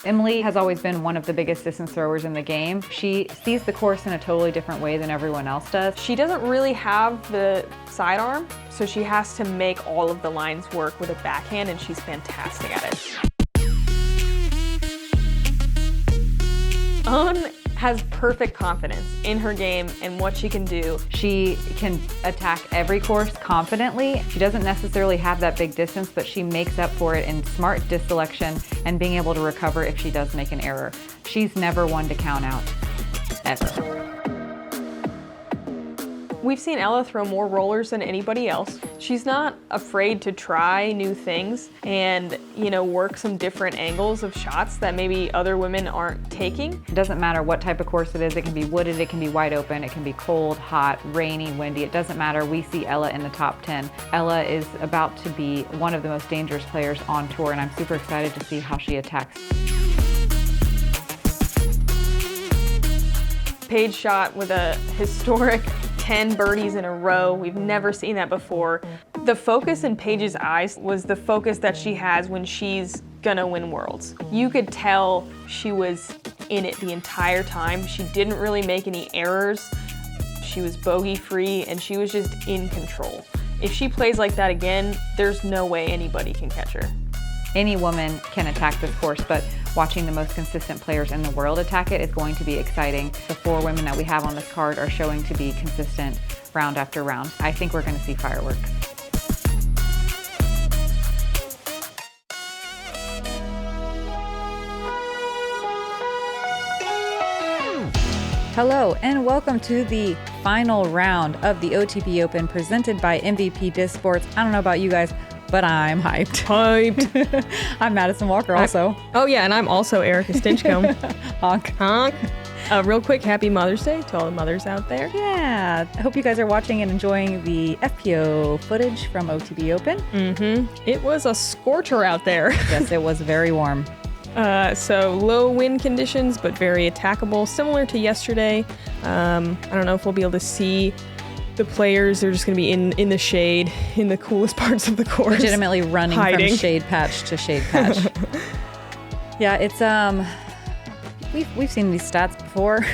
Emily has always been one of the biggest distance throwers in the game. She sees the course in a totally different way than everyone else does. She doesn't really have the sidearm, so she has to make all of the lines work with a backhand, and she's fantastic at it. Has perfect confidence in her game and what she can do. She can attack every course confidently. She doesn't necessarily have that big distance, but she makes up for it in smart disc selection and being able to recover if she does make an error. She's never one to count out, ever. We've seen Ella throw more rollers than anybody else. She's not afraid to try new things and, work some different angles of shots that maybe other women aren't taking. It doesn't matter what type of course it is. It can be wooded, it can be wide open, it can be cold, hot, rainy, windy. It doesn't matter. We see Ella in the top 10. Ella is about to be one of the most dangerous players on tour, and I'm super excited to see how she attacks. Paige shot with a historic 10 birdies in a row. We've never seen that before. The focus in Paige's eyes was the focus that she has when she's gonna win Worlds. You could tell she was in it the entire time. She didn't really make any errors. She was bogey free and she was just in control. If she plays like that again, there's no way anybody can catch her. Any woman can attack this course, but watching the most consistent players in the world attack it is going to be exciting. The 4 women that we have on this card are showing to be consistent round after round. I think we're going to see fireworks. Hello and welcome to the final round of the OTB Open presented by MVP Disc Sports. I don't know about you guys, but I'm hyped. I'm Madison Walker also. Oh yeah, and I'm also Erika Stinchcomb. Honk. Honk. Real quick, happy Mother's Day to all the mothers out there. Yeah, I hope you guys are watching and enjoying the FPO footage from OTB Open. It was a scorcher out there. Yes, it was very warm. So low wind conditions, but very attackable, similar to yesterday. I don't know if we'll be able to see the players. They're just going to be in the shade, in the coolest parts of the course. Legitimately running hiding from shade patch to shade patch. Yeah, it's we've seen these stats before.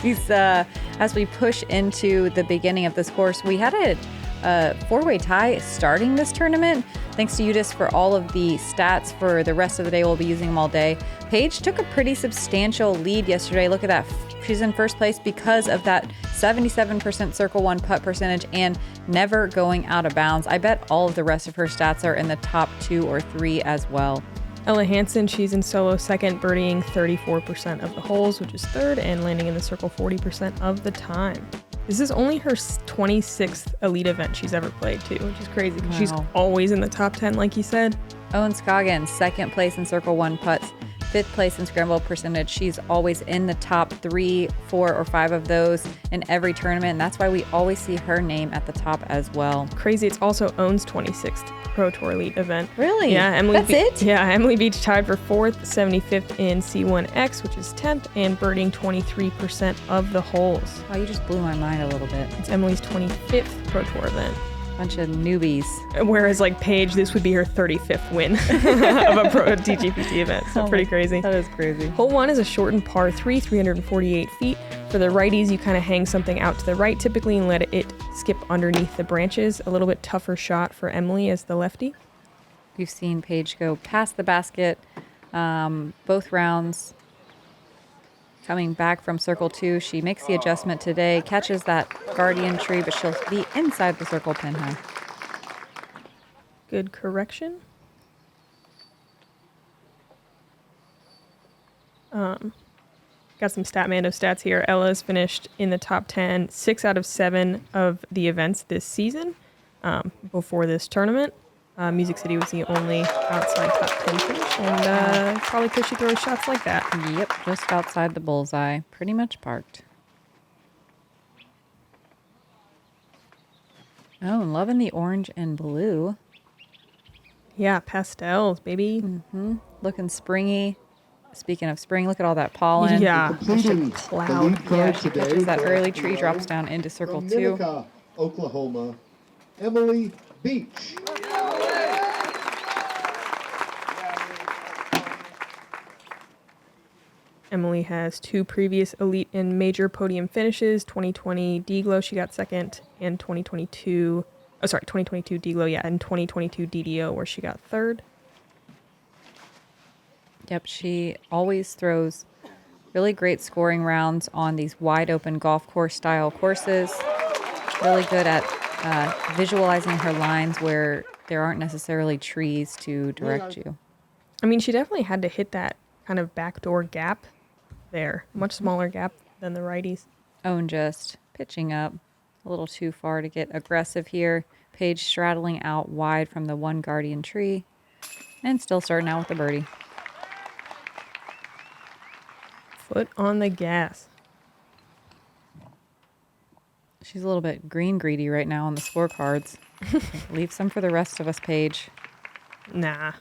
These as we push into the beginning of this course, we had a 4-way tie starting this tournament. Thanks to UDISC for all of the stats for the rest of the day. We'll be using them all day. Paige took a pretty substantial lead yesterday. Look at that. She's in first place because of that 77% circle 1 putt percentage and never going out of bounds. I bet all of the rest of her stats are in the top 2 or 3 as well. Ella Hansen, she's in solo second, birdieing 34% of the holes, which is third, and landing in the circle 40% of the time. This is only her 26th elite event she's ever played too, which is crazy. Wow. She's always in the top 10, like you said. Scoggins, second place in circle 1 putts, 5th place in scramble percentage. She's always in the top 3, 4, or 5 of those in every tournament. And that's why we always see her name at the top as well. Crazy. It's also Owen's 26th Pro Tour Elite event. Really? Yeah. That's it? Yeah. Emily Beach tied for 4th, 75th in C1X, which is 10th, and birding 23% of the holes. Wow, you just blew my mind a little bit. It's Emily's 25th Pro Tour event. Bunch of newbies. Whereas like Paige, this would be her 35th win of a pro TGPT event. So pretty crazy. That is crazy. Hole 1 is a shortened par 3, 348 feet. For the righties, you kind of hang something out to the right typically and let it skip underneath the branches. A little bit tougher shot for Emily as the lefty. We've seen Paige go past the basket both rounds. Coming back from circle 2, she makes the adjustment today, catches that guardian tree, but she'll be inside the circle pin high. Good correction. Got some Statmando stats here. Ella's finished in the top 10, 6 out of 7 of the events this season before this tournament. Music City was the only outside top 10 finish, and probably because she throws shots like that. Yep, just outside the bullseye. Pretty much parked. Oh, and loving the orange and blue. Yeah, pastels, baby. Looking springy. Speaking of spring, look at all that pollen. Yeah, just a cloud. Yeah, she catches that early tree, drops down into circle 2. Oklahoma, Emily Beach. Emily has 2 previous elite and major podium finishes. 2020 D-Glow, she got second, and 2022 D-Glow, yeah, and 2022 DDO, where she got third. Yep, she always throws really great scoring rounds on these wide open golf course style courses. Really good at visualizing her lines where there aren't necessarily trees to direct you. I mean, she definitely had to hit that kind of backdoor gap there. Much smaller gap than the righties. Owen just pitching up a little too far to get aggressive here. Paige straddling out wide from the one guardian tree and still starting out with a birdie. Foot on the gas. She's a little bit green greedy right now on the scorecards. Leave some for the rest of us, Paige. Nah.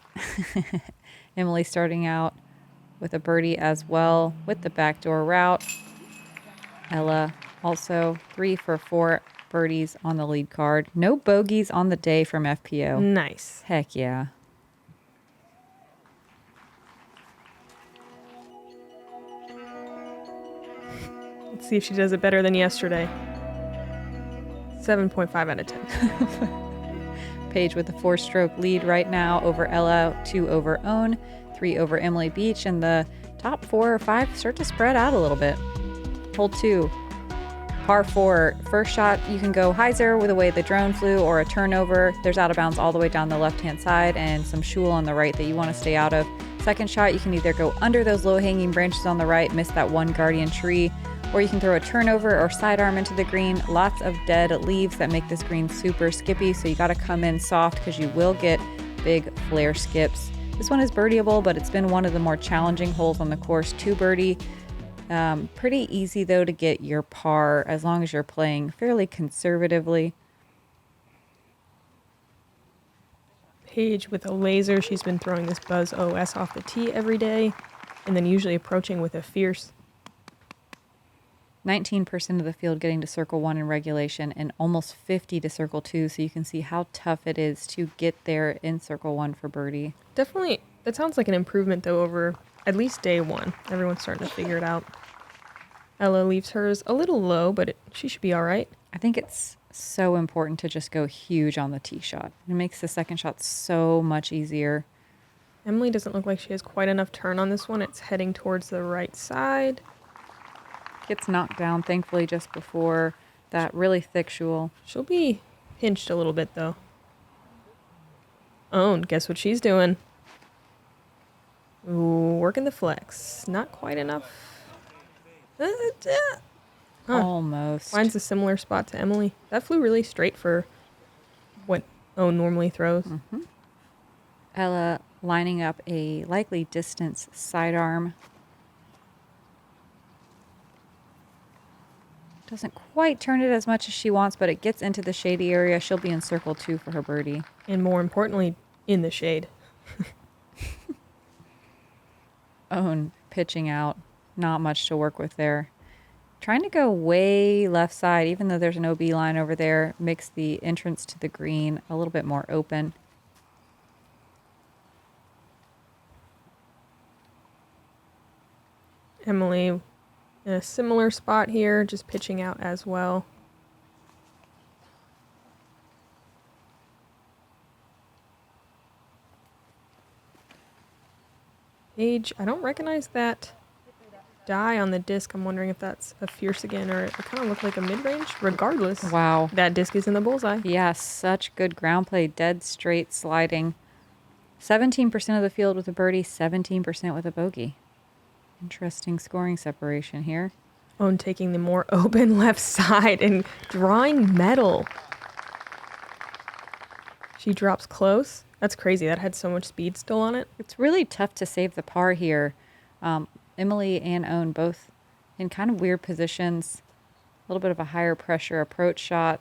Emily starting out with a birdie as well with the backdoor route. Ella also 3 for 4 birdies on the lead card. No bogeys on the day from FPO. Nice. Heck yeah. Let's see if she does it better than yesterday. 7.5 out of 10. Paige with a 4-stroke lead right now over Ella, 2 over Owen, 3 over Emily Beach, and the top 4 or 5 start to spread out a little bit. Hole 2, par 4. First shot, you can go hyzer with the way the drone flew or a turnover. There's out of bounds all the way down the left-hand side and some shul on the right that you want to stay out of. Second shot, you can either go under those low-hanging branches on the right, miss that one guardian tree, or you can throw a turnover or sidearm into the green. Lots of dead leaves that make this green super skippy, so you got to come in soft because you will get big flare skips. This one is birdieable, but it's been one of the more challenging holes on the course to birdie. Pretty easy, though, to get your par as long as you're playing fairly conservatively. Paige with a laser. She's been throwing this Buzz OS off the tee every day, and then usually approaching with a fierce. 19% of the field getting to circle 1 in regulation and almost 50 to circle 2, so you can see how tough it is to get there in circle 1 for birdie. Definitely, that sounds like an improvement, though, over at least day 1. Everyone's starting to figure it out. Ella leaves hers a little low, but she should be all right. I think it's so important to just go huge on the tee shot. It makes the second shot so much easier. Emily doesn't look like she has quite enough turn on this one. It's heading towards the right side. Gets knocked down, thankfully, just before that really thick shul. She'll be pinched a little bit, though. Oh, and guess what she's doing? Ooh, working the flex. Not quite enough. Almost. Finds a similar spot to Emily. That flew really straight for what Owen normally throws. Mm-hmm. Ella lining up a likely distance sidearm. Doesn't quite turn it as much as she wants, but it gets into the shady area. She'll be in circle 2 for her birdie. And more importantly, in the shade. Owen pitching out. Not much to work with there. Trying to go way left side, even though there's an OB line over there, makes the entrance to the green a little bit more open. Emily in a similar spot here, just pitching out as well. Paige, I don't recognize that die on the disc. I'm wondering if that's a fierce again, or it kind of looked like a mid-range. Regardless, Wow. that disc is in the bullseye. Yeah, such good ground play. Dead straight sliding. 17% of the field with a birdie, 17% with a bogey. Interesting scoring separation here. Owen taking the more open left side and drawing metal. She drops close. That's crazy. That had so much speed still on it. It's really tough to save the par here. Emily and Owen both in kind of weird positions. A little bit of a higher pressure approach shot.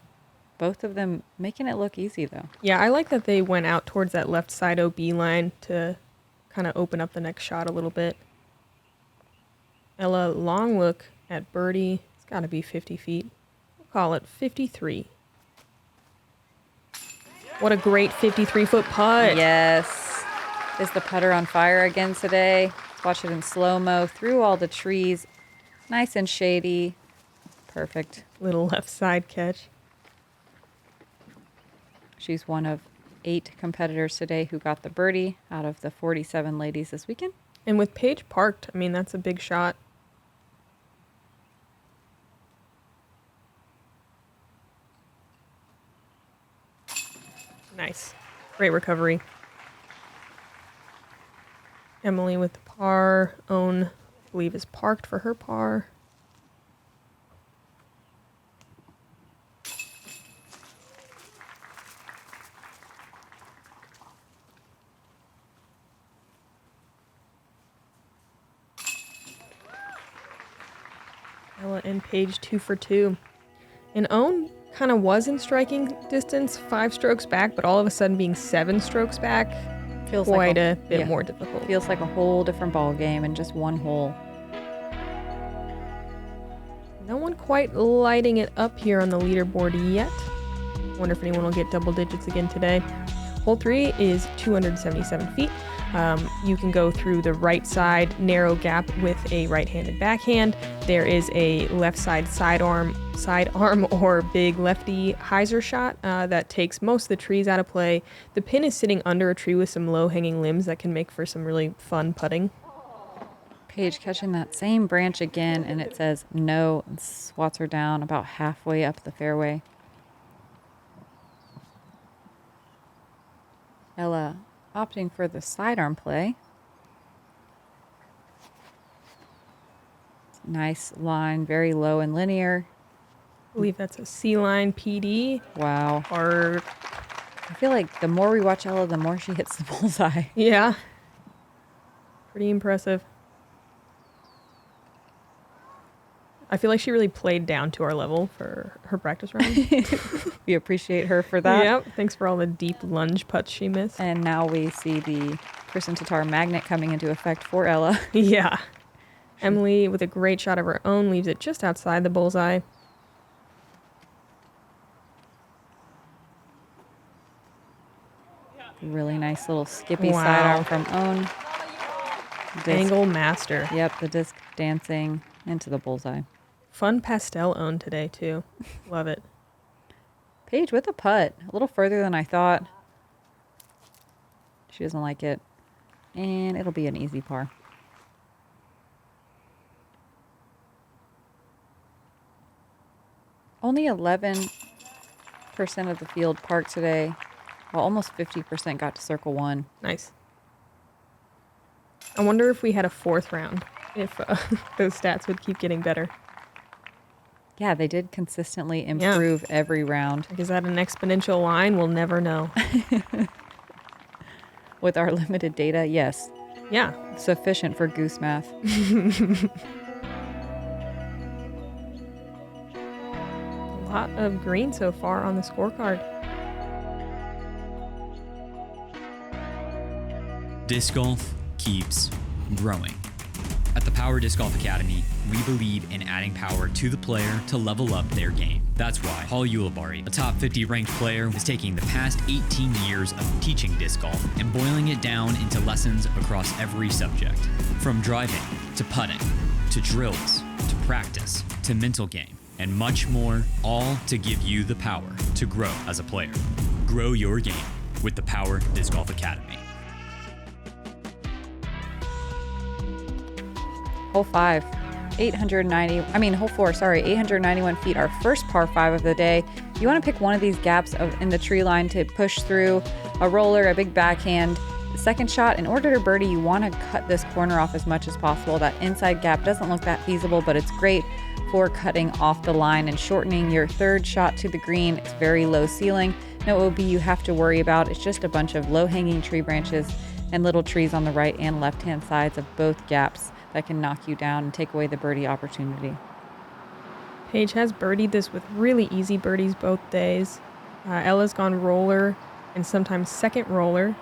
Both of them making it look easy, though. Yeah, I like that they went out towards that left side OB line to kind of open up the next shot a little bit. Ella, long look at birdie. It's got to be 50 feet. We'll call it 53. What a great 53-foot putt. Yes. Is the putter on fire again today? Watch it in slow-mo through all the trees. Nice and shady. Perfect. Little left side catch. She's one of 8 competitors today who got the birdie out of the 47 ladies this weekend. And with Paige parked, I mean, that's a big shot. Nice. Great recovery. Emily with the par. Own, I believe, is parked for her par. Ella and Paige 2 for 2. And Own kind of was in striking distance, 5 strokes back, but all of a sudden being 7 strokes back, Feels quite like a bit more difficult. Feels like a whole different ball game in just one hole. No one quite lighting it up here on the leaderboard yet. Wonder if anyone will get double digits again today. Hole 3 is 277 feet. You can go through the right side narrow gap with a right-handed backhand. There is a left side sidearm or big lefty hyzer shot that takes most of the trees out of play. The pin is sitting under a tree with some low-hanging limbs that can make for some really fun putting. Paige catching that same branch again, and it says no, and swats her down about halfway up the fairway. Ella opting for the sidearm play. Nice line, very low and linear. I believe that's a C-line PD. Wow. Or, I feel like the more we watch Ella, the more she hits the bullseye. yeah. Pretty impressive. I feel like she really played down to our level for her practice round. We appreciate her for that. Yep. Thanks for all the deep lunge putts she missed. And now we see the Kristen Tatar magnet coming into effect for Ella. Yeah. Emily, with a great shot of her own, leaves it just outside the bullseye. Really nice little skippy Wow. sidearm from Own. Angle master. Yep, the disc dancing into the bullseye. Fun pastel own today, too. Love it. Paige with a putt. A little further than I thought. She doesn't like it. And it'll be an easy par. Only 11% of the field parked today, while almost 50% got to circle one. Nice. I wonder if we had a 4th round, if those stats would keep getting better. Yeah, they did consistently improve every round. Like, is that an exponential line? We'll never know. With our limited data, yes. Yeah. Sufficient for goose math. A lot of green so far on the scorecard. Disc golf keeps growing. At the Power Disc Golf Academy, we believe in adding power to the player to level up their game. That's why Paul Ulibarri, a top 50 ranked player, is taking the past 18 years of teaching disc golf and boiling it down into lessons across every subject. From driving, to putting, to drills, to practice, to mental game, and much more, all to give you the power to grow as a player. Grow your game with the Power Disc Golf Academy. Hole 5, 891 feet, our first par 5 of the day. You want to pick one of these gaps in the tree line to push through a roller, a big backhand. The second shot, in order to birdie, you want to cut this corner off as much as possible. That inside gap doesn't look that feasible, but it's great for cutting off the line and shortening your third shot to the green. It's very low ceiling. No OB you have to worry about. It's just a bunch of low-hanging tree branches and little trees on the right and left-hand sides of both gaps that can knock you down and take away the birdie opportunity. Paige has birdied this with really easy birdies both days. Ella's gone roller and sometimes second roller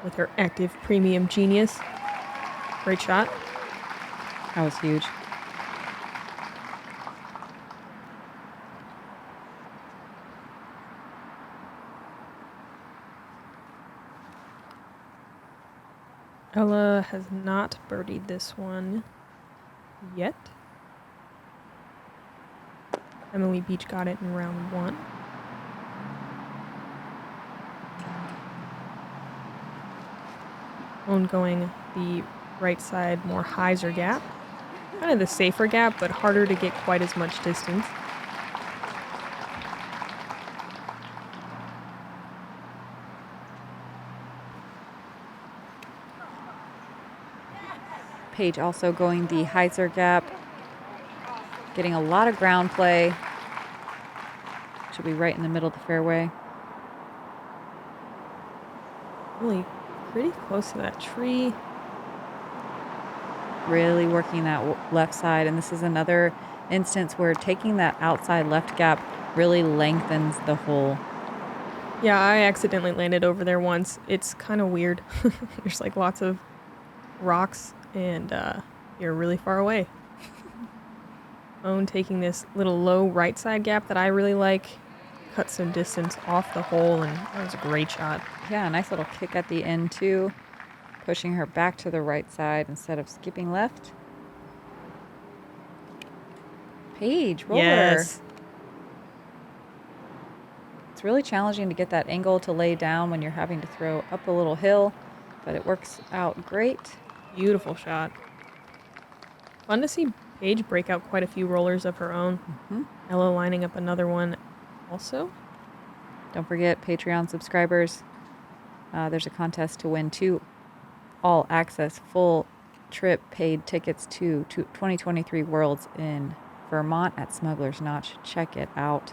with her active premium genius. Great shot. That was huge. Ella has not birdied this one yet. Emily Beach got it in round 1. Own going the right side, more hyzer gap. Kind of the safer gap, but harder to get quite as much distance. Paige also going the hyzer gap, getting a lot of ground play. Should be right in the middle of the fairway. Really pretty close to that tree. Really working that left side, and this is another instance where taking that outside left gap really lengthens the hole. Yeah, I accidentally landed over there once. It's kind of weird. There's like lots of rocks and you're really far away. Own taking this little low right side gap that I really like. Cut some distance off the hole, and that was a great shot. Yeah, a nice little kick at the end too. Pushing her back to the right side instead of skipping left. Paige, roller. Yes. It's really challenging to get that angle to lay down when you're having to throw up a little hill, but it works out great. Beautiful shot. Fun to see Paige break out quite a few rollers of her own. Ella lining up another one also. Don't forget, Patreon subscribers, there's a contest to win 2 all-access full trip paid tickets to 2023 Worlds in Vermont at Smuggler's Notch. Check it out.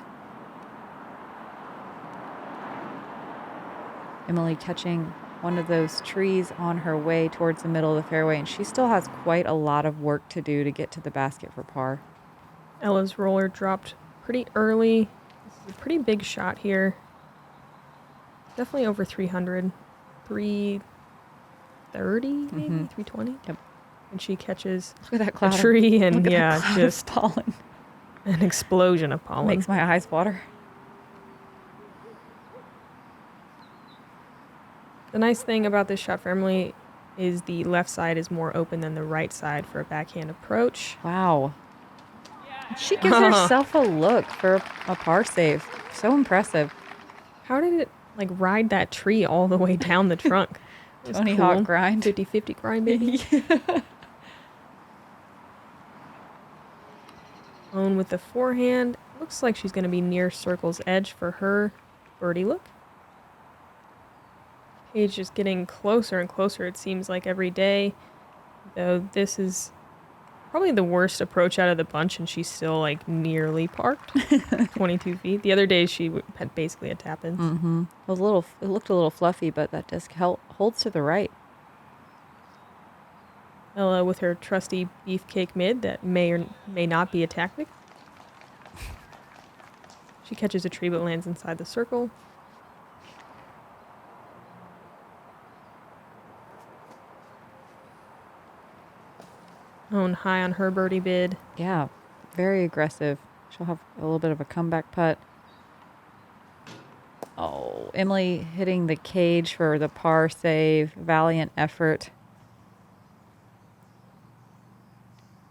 Emily catching one of those trees on her way towards the middle of the fairway, and she still has quite a lot of work to do to get to the basket for par. Ella's roller dropped pretty early. This is a pretty big shot here. Definitely over 300. 330 maybe? 320? Yep. And she catches Look at that cloud. a tree and Look at yeah, that cloud just of pollen. an explosion of pollen. Makes my eyes water. The nice thing about this shot for Emily is the left side is more open than the right side for a backhand approach. Wow. She gives herself a look for a par save. So impressive. How did it like ride that tree all the way down the trunk? It was Tony cool. Hawk grind. 50-50 grind, baby. Own with the forehand. Looks like she's going to be near circle's edge for her birdie look. Paige is getting closer and closer, it seems like, every day. Though this is probably the worst approach out of the bunch, and she's still like nearly parked. 22 feet. The other day she had basically a tap in. It looked a little fluffy, but that disc holds to the right. Ella with her trusty beefcake mid that may or may not be a tactic. She catches a tree but lands inside the circle. Own high on her birdie bid. Yeah, very aggressive. She'll have a little bit of a comeback putt. Oh, Emily hitting the cage for the par save. Valiant effort.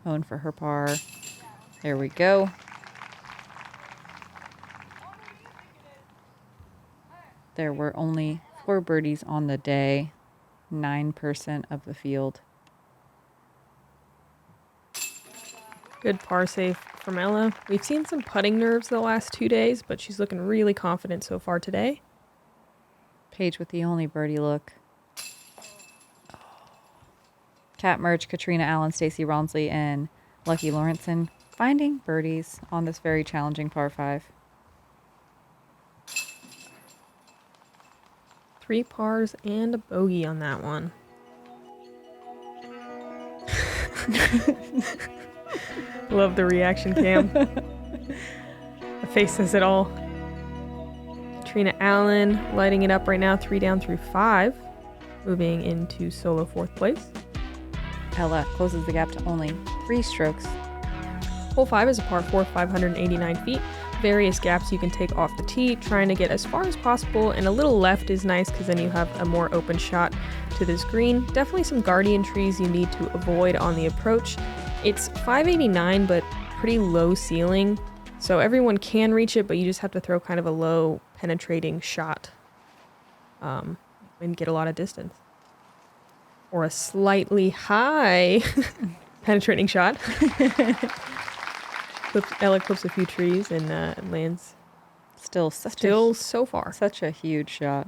Own for her par. There we go. There were only 4 birdies on the day. 9% of the field. Good par save from Ella. We've seen some putting nerves the last 2 days, but she's looking really confident so far today. Paige with the only birdie look. Kat Merch, Katrina Allen, Stacy Ronsley, and Lucky Lawrenson finding birdies on this very challenging par 5. 3 pars and a bogey on that one. Love the reaction cam. The face says it all. Katrina Allen lighting it up right now, 3 down through 5. Moving into solo 4th place. Ella closes the gap to only 3 strokes. Hole 5 is a par 4, 589 feet. various gaps you can take off the tee, trying to get as far as possible, and a little left is nice because then you have a more open shot to this green. Definitely some guardian trees you need to avoid on the approach. It's 589, but pretty low ceiling, so everyone can reach it, but you just have to throw kind of a low penetrating shot and get a lot of distance. Or a slightly high penetrating shot. Ella clips a few trees and lands Still so far. Such a huge shot.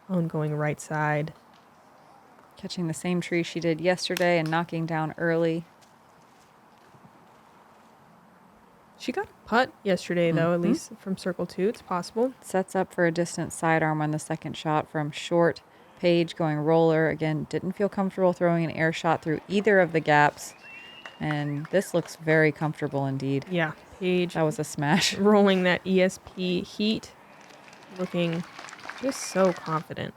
Own going right side. Catching the same tree she did yesterday and knocking down early. She got a putt yesterday, though, at least from circle 2. It's possible. Sets up for a distant sidearm on the second shot from short. Paige going roller. Again, didn't feel comfortable throwing an air shot through either of the gaps. And this looks very comfortable indeed. Yeah, Paige. That was a smash. Rolling that ESP heat. Looking just so confident.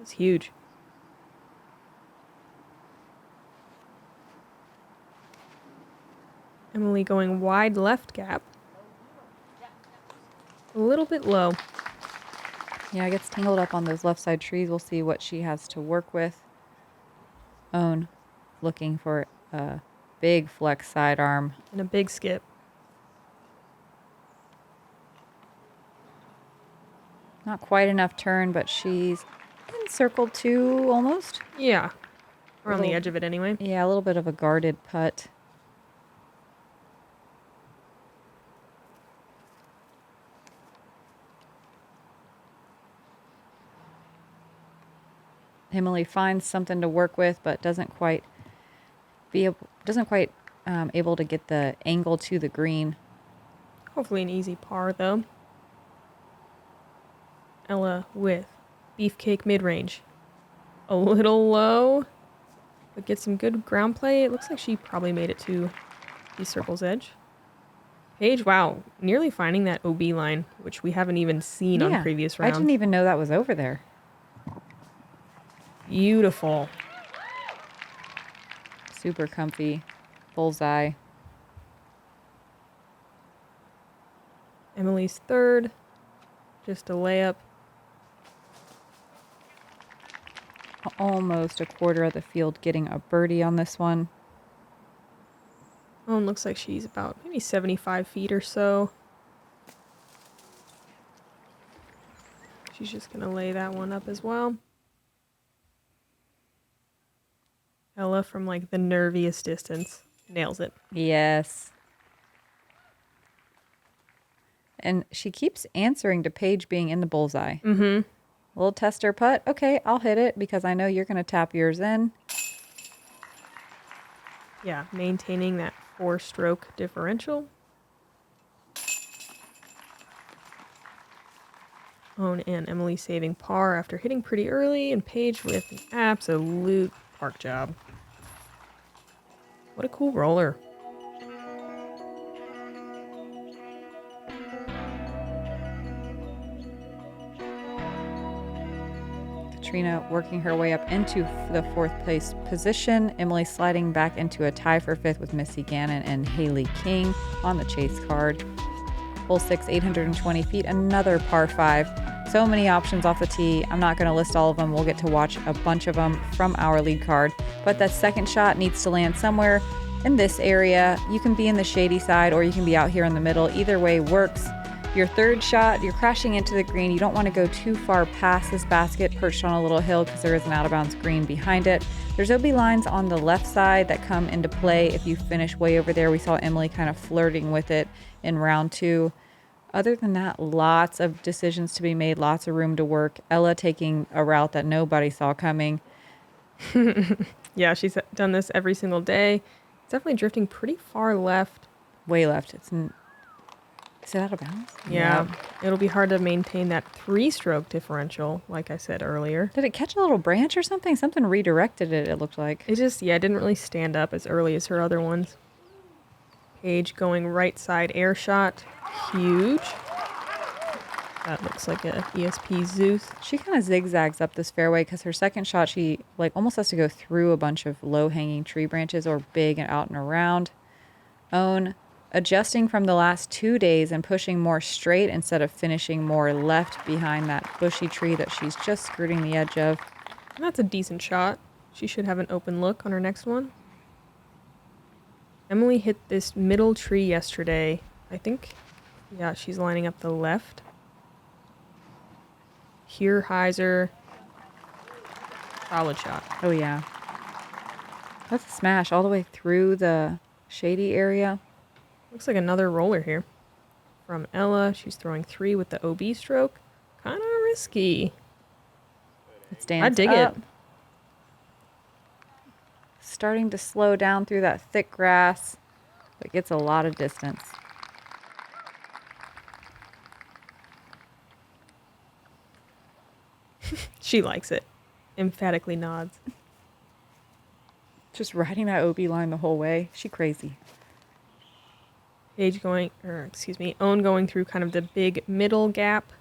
It's huge. Emily going wide left gap. A little bit low. Yeah, gets tangled up on those left side trees. We'll see what she has to work with. Own looking for a big flex sidearm. And a big skip. Not quite enough turn, but she's in circle 2 almost. Yeah. Or on the edge of it anyway. Yeah, a little bit of a guarded putt. Emily finds something to work with, but doesn't quite able to get the angle to the green. Hopefully an easy par, though. Ella with beefcake mid-range. A little low, but gets some good ground play. It looks like she probably made it to the circle's edge. Paige, wow, nearly finding that OB line, which we haven't even seen on previous rounds. I didn't even know that was over there. Beautiful. Super comfy. Bullseye. Emily's third. Just a layup. Almost a quarter of the field getting a birdie on this one. Oh, and looks like she's about maybe 75 feet or so. She's just going to lay that one up as well. Ella from like the nerviest distance nails it. Yes. And she keeps answering to Paige being in the bullseye. Mm-hmm. Little tester putt. Okay, I'll hit it because I know you're going to tap yours in. Yeah, maintaining that 4-stroke differential. Own and Emily saving par after hitting pretty early, and Paige with an absolute park job. What a cool roller. Katrina working her way up into the 4th place position. Emily sliding back into a tie for 5th with Missy Gannon and Haley King on the chase card. Hole 6, 820 feet, another par 5. So many options off the tee. I'm not going to list all of them. We'll get to watch a bunch of them from our lead card. But that second shot needs to land somewhere in this area. You can be in the shady side or you can be out here in the middle. Either way works. Your third shot, you're crashing into the green. You don't want to go too far past this basket perched on a little hill because there is an out of bounds green behind it. There's OB lines on the left side that come into play if you finish way over there. We saw Emily kind of flirting with it in round 2. Other than that, lots of decisions to be made, lots of room to work. Ella taking a route that nobody saw coming. Yeah, she's done this every single day. It's definitely drifting pretty far left. Way left. Is it out of bounds? Yeah. It'll be hard to maintain that 3-stroke differential, like I said earlier. Did it catch a little branch or something? Something redirected it, it looked like. It just, didn't really stand up as early as her other ones. Paige going right side air shot. Huge. That looks like a ESP Zeus. She kind of zigzags up this fairway because her second shot, she like almost has to go through a bunch of low-hanging tree branches or big and out and around. Own adjusting from the last 2 days and pushing more straight instead of finishing more left behind that bushy tree that she's just skirting the edge of. That's a decent shot. She should have an open look on her next one. Emily hit this middle tree yesterday. I think, yeah, she's lining up the left. Here, hyzer. Solid shot. Oh, yeah. That's a smash all the way through the shady area. Looks like another roller here. From Ella, she's throwing 3 with the OB stroke. Kind of risky. It stands I dig up. it. Starting to slow down through that thick grass, but gets a lot of distance. She likes it. Emphatically nods. Just riding that OB line the whole way. She crazy. Paige going, Owen going through kind of the big middle gap.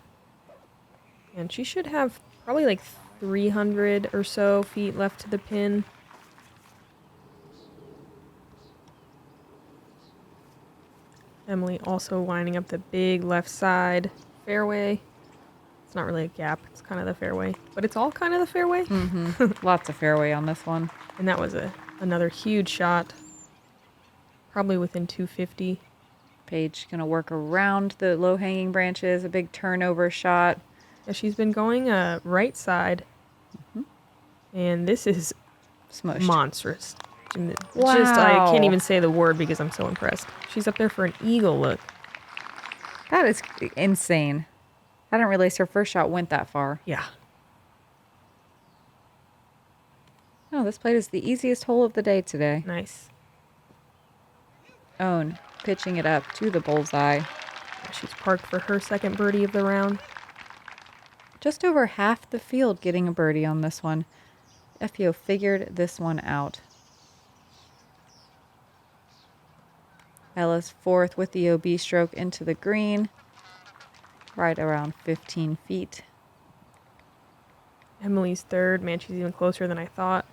And she should have probably like 300 or so feet left to the pin. Emily also lining up the big left side fairway. It's not really a gap, it's kind of the fairway. But it's all kind of the fairway. Lots of fairway on this one. And that was another huge shot. Probably within 250. Paige gonna work around the low-hanging branches, a big turnover shot. Yeah, she's been going right side. And this is Smushed. monstrous. Wow. Just, I can't even say the word because I'm so impressed. She's up there for an eagle look. That is insane. I didn't realize her first shot went that far. Yeah. Oh, this plate is the easiest hole of the day today. Nice. Owen pitching it up to the bullseye. She's parked for her second birdie of the round. Just over half the field getting a birdie on this one. FPO figured this one out. Ella's fourth with the OB stroke into the green. Right around 15 feet. Emily's third. Man, she's even closer than I thought.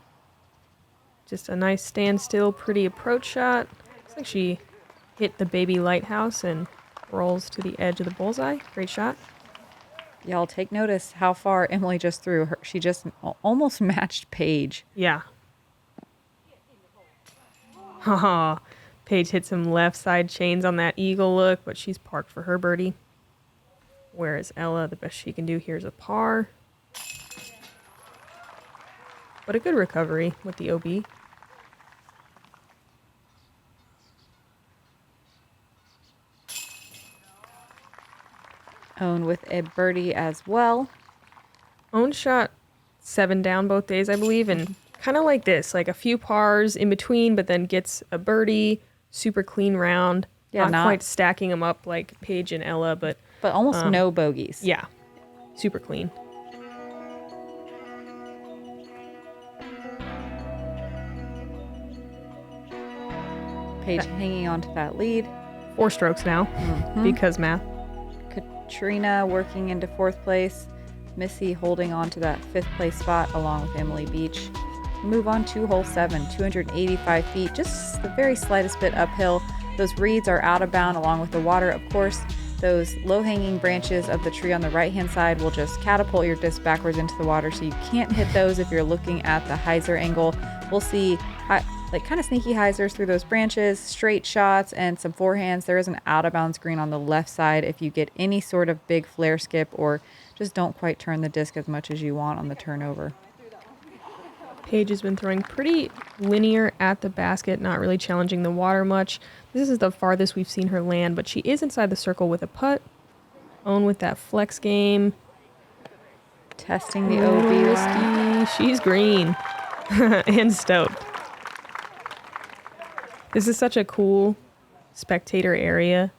Just a nice standstill, pretty approach shot. Looks like she hit the baby lighthouse and rolls to the edge of the bullseye. Great shot. Y'all take notice how far Emily just threw. She just almost matched Paige. Yeah. Haha. Paige hit some left side chains on that eagle look, but she's parked for her birdie. Whereas Ella, the best she can do here is a par. But a good recovery with the OB. Owen with a birdie as well. Owen shot 7 down both days, I believe, and kind of like this, like a few pars in between, but then gets a birdie, super clean round. Yeah, not quite stacking them up like Paige and Ella, but almost no bogeys. yeah, super clean. Paige hanging on to that lead. 4 strokes now, because math. Katrina working into fourth place. Missy holding on to that 5th place spot along with Emily Beach. Move on to hole 7, 285 feet, just the very slightest bit uphill. Those reeds are out of bound along with the water. Of course, those low-hanging branches of the tree on the right-hand side will just catapult your disc backwards into the water, so you can't hit those if you're looking at the hyzer angle. We'll see like kind of sneaky hyzers through those branches, straight shots, and some forehands. There is an out-of-bounds green on the left side if you get any sort of big flare skip or just don't quite turn the disc as much as you want on the turnover. Paige has been throwing pretty linear at the basket, not really challenging the water much. This is the farthest we've seen her land, but she is inside the circle with a putt. Owen with that flex game. Testing the OB line. She's green and stoked. This is such a cool spectator area.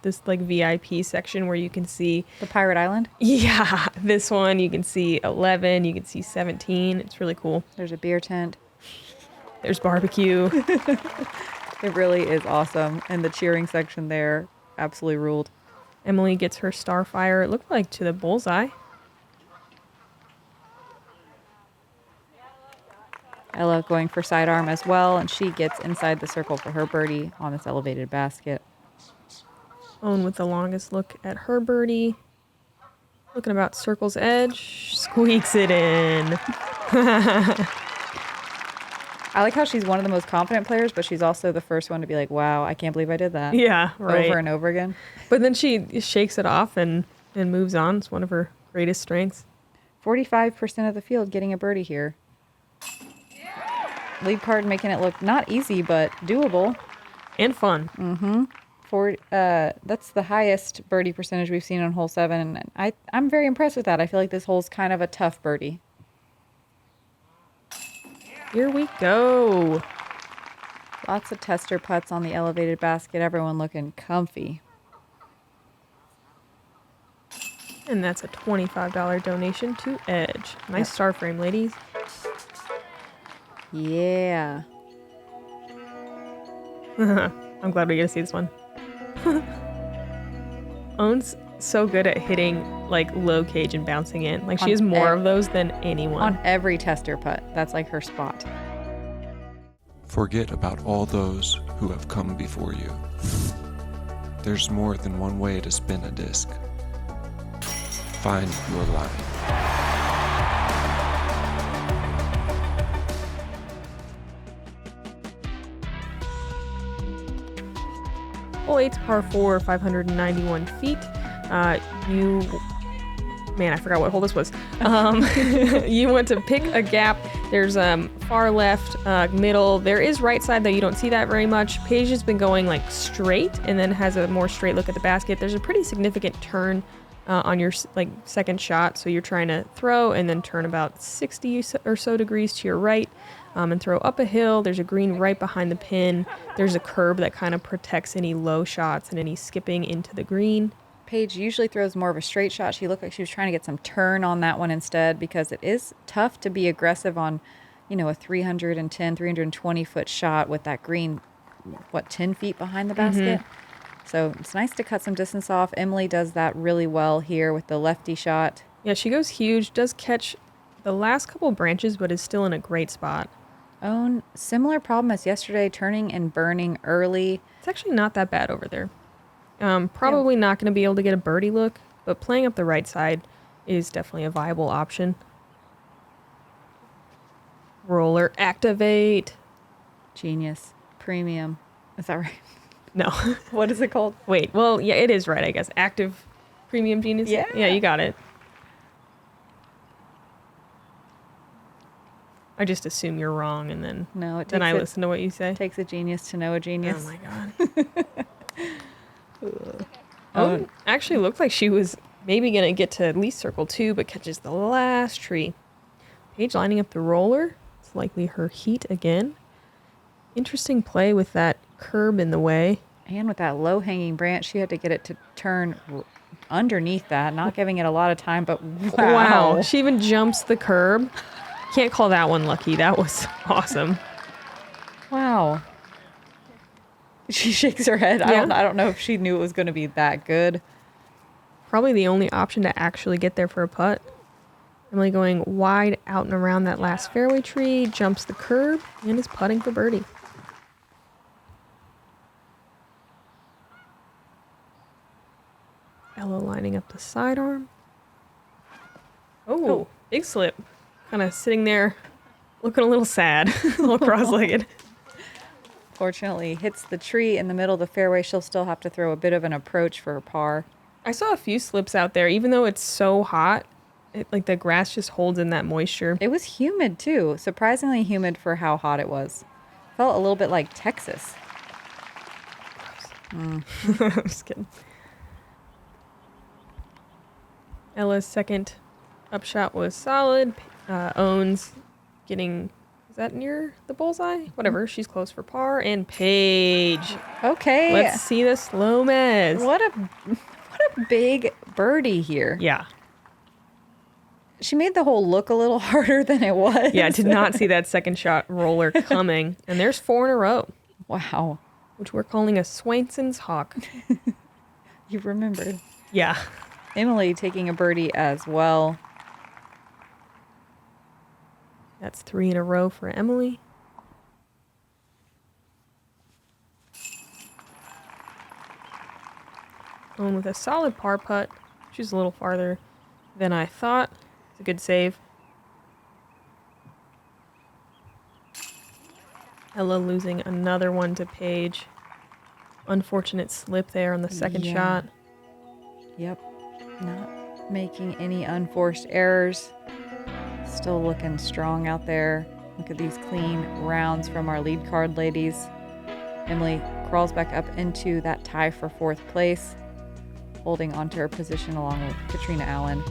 This like VIP section where you can see The Pirate Island. yeah, this one you can see 11, you can see 17. It's really cool. There's a beer tent. There's barbecue. It really is awesome. And the cheering section there absolutely ruled. Emily gets her starfire. It looked like to the bullseye. Ella going for sidearm as well, and she gets inside the circle for her birdie on this elevated basket. Owen with the longest look at her birdie. Looking about circle's edge. Squeaks it in. I like how she's one of the most confident players, but she's also the first one to be like, wow, I can't believe I did that. Yeah, right. Over and over again. But then she shakes it off and moves on. It's one of her greatest strengths. 45% of the field getting a birdie here. Lead card making it look not easy, but doable. And fun. That's the highest birdie percentage we've seen on hole 7, and I'm very impressed with that. I feel like this hole's kind of a tough birdie. Here we go. Lots of tester putts on the elevated basket. Everyone looking comfy. And that's a $25 donation to Edge. Nice star frame, ladies. Yeah. I'm glad we get to see this one. Owen's so good at hitting like low cage and bouncing in. Like she has more of those than anyone. On every tester putt. That's like her spot. Forget about all those who have come before you. There's more than one way to spin a disc. Find your line. Hole 8's par 4, 591 feet. Man, I forgot what hole this was. You want to pick a gap. There's far left, middle. There is right side, though you don't see that very much. Paige has been going like straight and then has a more straight look at the basket. There's a pretty significant turn on your like second shot. So you're trying to throw and then turn about 60 or so degrees to your right. And throw up a hill. There's a green right behind the pin. There's a curb that kind of protects any low shots and any skipping into the green. Paige usually throws more of a straight shot. She looked like she was trying to get some turn on that one instead, because it is tough to be aggressive on, you know, a 310, 320 foot shot with that green, 10 feet behind the basket. So it's nice to cut some distance off. Emily does that really well here with the lefty shot. Yeah, she goes huge, does catch the last couple branches, but is still in a great spot. Own similar problem as yesterday, turning and burning early. It's actually not that bad over there. Probably not going to be able to get a birdie look, but playing up the right side is definitely a viable option. Roller activate. Genius. Premium. Is that right? No. What is it called? Wait, well, yeah, it is right, I guess. Active Premium Genius? Yeah. Yeah, you got it. I just assume you're wrong, and then I listen to what you say. It takes a genius to know a genius. Oh my god. Actually looked like she was maybe going to get to at least circle 2, but catches the last tree. Paige lining up the roller. It's likely her heat again. Interesting play with that curb in the way. And with that low-hanging branch, she had to get it to turn underneath that, not giving it a lot of time, but wow. She even jumps the curb. Can't call that one lucky. That was awesome. Wow. She shakes her head. Yeah. I don't know if she knew it was going to be that good. Probably the only option to actually get there for a putt. Emily going wide out and around that last fairway tree, jumps the curb, and is putting for birdie. Ella lining up the sidearm. Oh, big slip. Kind of sitting there looking a little sad, a little cross-legged. Fortunately, hits the tree in the middle of the fairway. She'll still have to throw a bit of an approach for a par. I saw a few slips out there, even though it's so hot. Like the grass just holds in that moisture. It was humid too. Surprisingly humid for how hot it was. Felt a little bit like Texas. I'm just kidding. Ella's second upshot was solid. Owns getting, is that near the bullseye? Whatever, she's close for par. And Paige. Okay. Let's see this Jomez. What a big birdie here. Yeah. She made the hole look a little harder than it was. Yeah, did not see that second shot roller coming. And there's 4 in a row. Wow. Which we're calling a Swenson's Hawk. You remembered. Yeah. Emily taking a birdie as well. That's 3 in a row for Emily. Owen with a solid par putt. She's a little farther than I thought. It's a good save. Ella losing another one to Paige. Unfortunate slip there on the second shot. Yep. Not making any unforced errors. Still looking strong out there. Look at these clean rounds from our lead card ladies. Emily crawls back up into that tie for 4th place, holding onto her position along with Katrina Allen.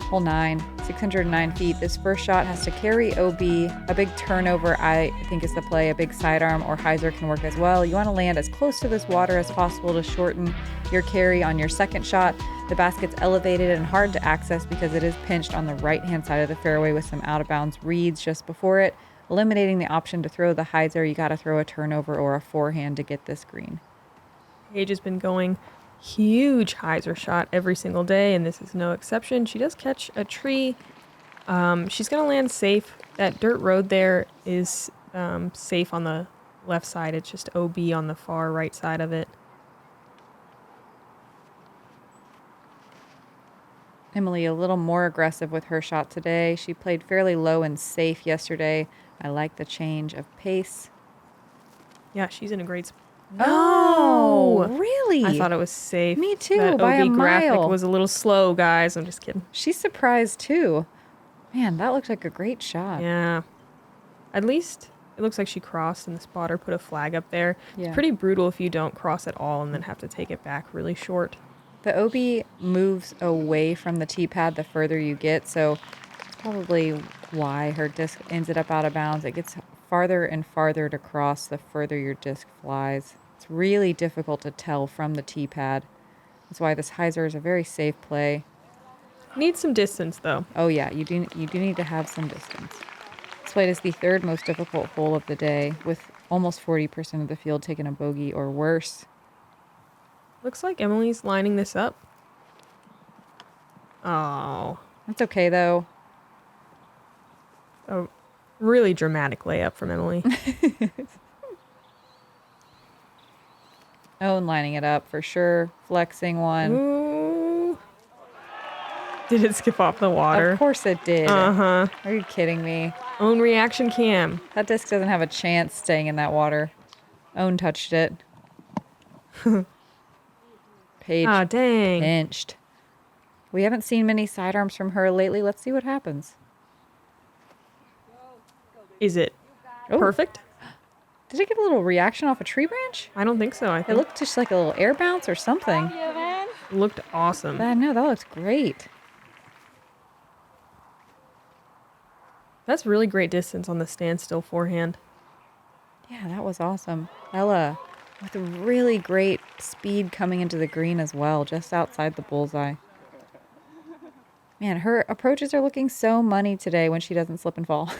Hole 9, 609 feet. This first shot has to carry OB. A big turnover, I think, is the play. A big sidearm or hyzer can work as well. You want to land as close to this water as possible to shorten your carry on your second shot. The basket's elevated and hard to access because it is pinched on the right-hand side of the fairway with some out-of-bounds reeds just before it. Eliminating the option to throw the hyzer, you got to throw a turnover or a forehand to get this green. Paige has been going huge hyzer shot every single day, and this is no exception. She does catch a tree. She's going to land safe. That dirt road there is safe on the left side. It's just OB on the far right side of it. Emily a little more aggressive with her shot today. She played fairly low and safe yesterday. I like the change of pace. Yeah, she's in a great spot. Oh, really? I thought it was safe. Me too, That by OB a graphic mile. was a little slow, guys. I'm just kidding. She's surprised too. Man, that looked like a great shot. Yeah. At least it looks like she crossed and the spotter put a flag up there. Yeah. It's pretty brutal if you don't cross at all and then have to take it back really short. The OB moves away from the tee pad the further you get, so it's probably why her disc ended up out of bounds. It gets farther and farther to cross the further your disc flies. It's really difficult to tell from the tee pad. That's why this hyzer is a very safe play. Needs some distance though. Oh yeah, you do need to have some distance. This played is the 3rd most difficult hole of the day, with almost 40% of the field taking a bogey or worse. Looks like Emily's lining this up. Oh. That's okay though. A really dramatic layup from Emily. Owen lining it up for sure. Flexing one. Ooh. Did it skip off the water? Of course it did. Uh-huh. Are you kidding me? Own reaction cam. That disc doesn't have a chance staying in that water. Owen touched it. Paige Ah, dang. pinched. We haven't seen many sidearms from her lately. Let's see what happens. Is it Oh. perfect? Did it get a little reaction off a tree branch? I don't think so. I It think looked just like a little air bounce or something. it looked awesome. No, that looks great. That's really great distance on the standstill forehand. Yeah, that was awesome. Ella with a really great speed coming into the green as well, just outside the bullseye. Man, her approaches are looking so money today when she doesn't slip and fall.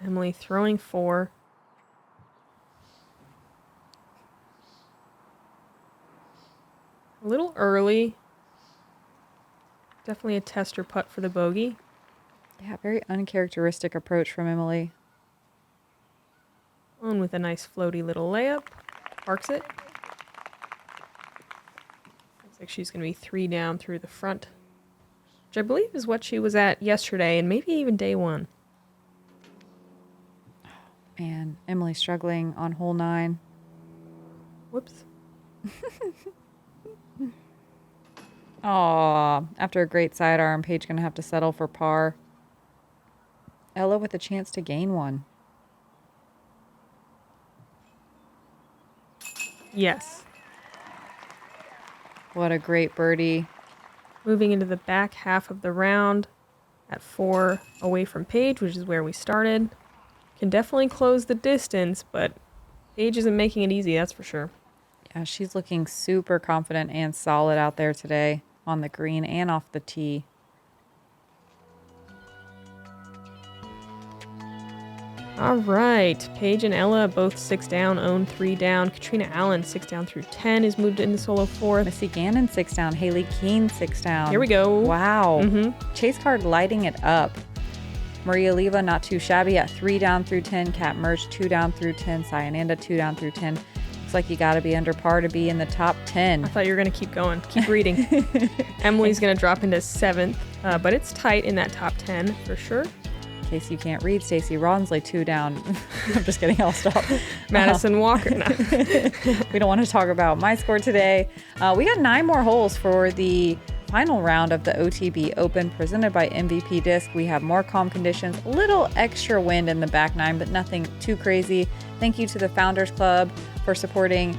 Emily throwing 4. A little early. Definitely a tester putt for the bogey. Yeah, very uncharacteristic approach from Emily. Owen with a nice floaty little layup. Parks it. Looks like she's going to be 3 down through the front, which I believe is what she was at yesterday and maybe even day 1. Man, Emily struggling on hole 9. Whoops. Aw, after a great sidearm, Paige going to have to settle for par. Ella with a chance to gain one. Yes. What a great birdie. Moving into the back half of the round at 4 away from Paige, which is where we started. Can definitely close the distance, but Paige isn't making it easy, that's for sure. Yeah, she's looking super confident and solid out there today on the green and off the tee. All right. Paige and Ella both 6 down, own 3 down. Katrina Allen 6 down through 10 is moved into solo 4th. Missy Gannon 6 down. Haley Keene 6 down. Here we go. Wow. Chase card lighting it up. Maria Leva not too shabby at 3 down through 10. Kat Merch 2 down through 10. Cyananda 2 down through 10. Looks like you got to be under par to be in the top 10. I thought you were going to keep going. Keep reading. Emily's going to drop into 7th, but it's tight in that top 10 for sure. In case you can't read, Stacey Ronsley 2 down. I'm just kidding. I'll stop. Madison Walker. No. We don't want to talk about my score today. We got 9 more holes for the final round of the OTB Open presented by MVP Disc. We have more calm conditions, a little extra wind in the back 9, but nothing too crazy. Thank you to the Founders Club for supporting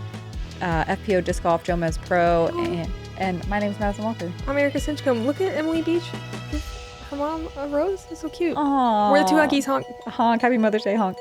FPO Disc Golf JomezPro. And my name is Madison Walker. I'm Erika Stinchcomb. Look at Emily Beach. Her mom, a rose. It's so cute. Aww. We're the two Huckies. Honk. Honk. Happy Mother's Day. Honk.